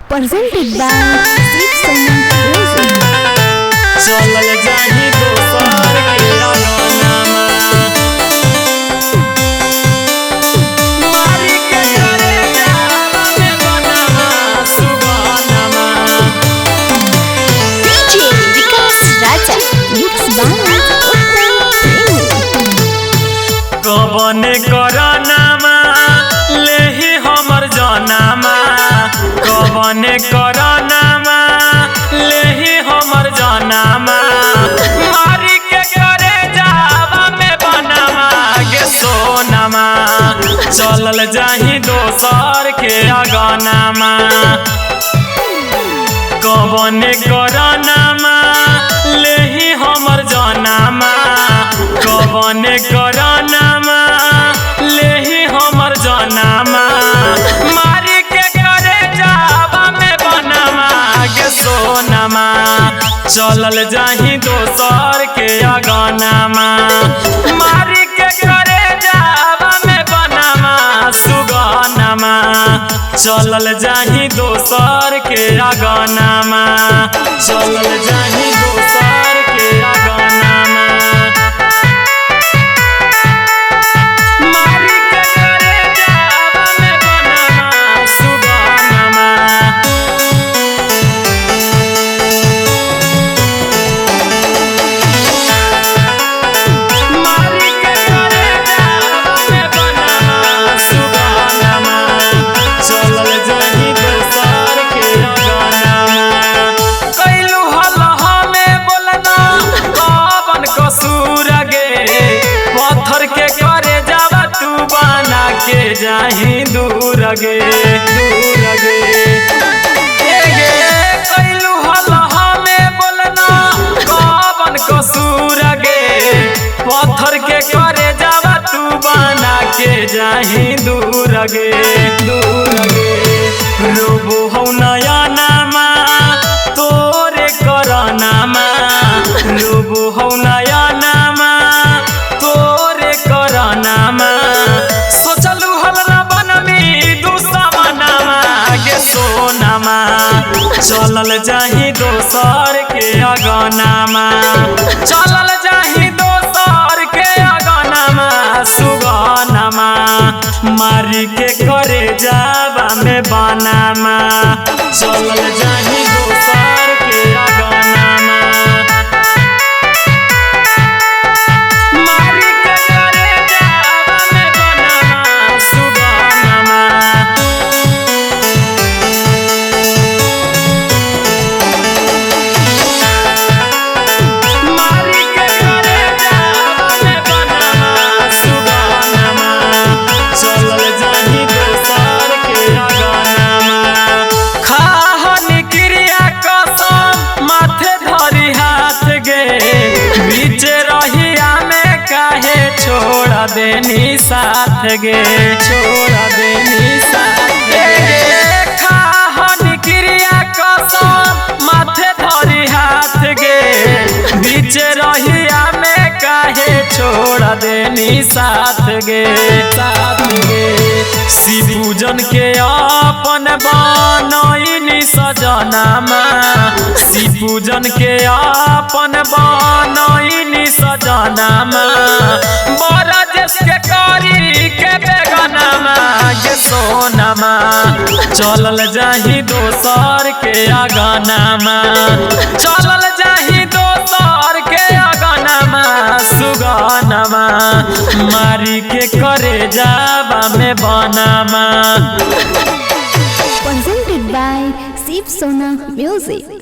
presented by Sip Sona Music. चलल जाही दोसर के अगनामा मारी के करे जावा में बनावा सुगनमा DJ Vikas Raja, mixed by Uttam Premi. कबने करनामा लेही हमर जनामा कबने करनामा लेही हमर जनामा मारी के करे जावा में बनामा गे सोनमा चलल जाही दोसर के अगनामा कबने करनामा लेही हमर जनामा कबने करनामा लेही हमर जनामा मारी के करे जावा में बनामा गे सोनमा चलल जाही दोसर के अगनामा मारी के करे जावा में बनामा सुगनमा चलल जाही दोसर के अगनामा चलल जाही दोसर के अगनामा मारी के करे जावा में बनामा सुगनमा मारी के करे जावा में बनामा सुगनमा चलल जाही दोसर के अगनामा कैलू हल हमें बोलना कवन कसूर गे पत्थर के करे जावा तू बना के जाही दूर गे कैलू हल हमें बोलना कवन कसूर गे पत्थर के करे जावा तू बना के जाही दूर गे रोबो हौ नया नामा तोरे करनामा रोबो हौ नया नामा तोरे करनामा सोचलू हलना बनमी दुश्मनामा गे सोनामा चलल जाही दोसर के अगनामा चलल जाही दोसर के अगनामा सुगनमा मारी के करे जावा में बनामा चलल जाही दोसर के अगनामा मारी के करे जावा में बनामा सुगनमा मारी के करे जावा में बनामा सुगनमा चलल जाही दोसर के अगनामा खाहनी क्रिया कसम माथे धरी हाथ गे बीच रहिया में काहे छोड़ देनी साथ गे खाहनी क्रिया कसम माथे धरी हाथ गे बीच रहिया में काहे छोड़ देनी साथ गे शिवपूजन के अपन बनैनी सजनामा शिवपूजन के अपन बनैनी सजनामा बड़ा देश के करी के बेगनामा गे सोनमा चलल जाही दोसर के अगनामा चलल जाही दोसर के अगनामा सुगनमा मारी के करे जावा में बनामा Presented by Sip Sona Music.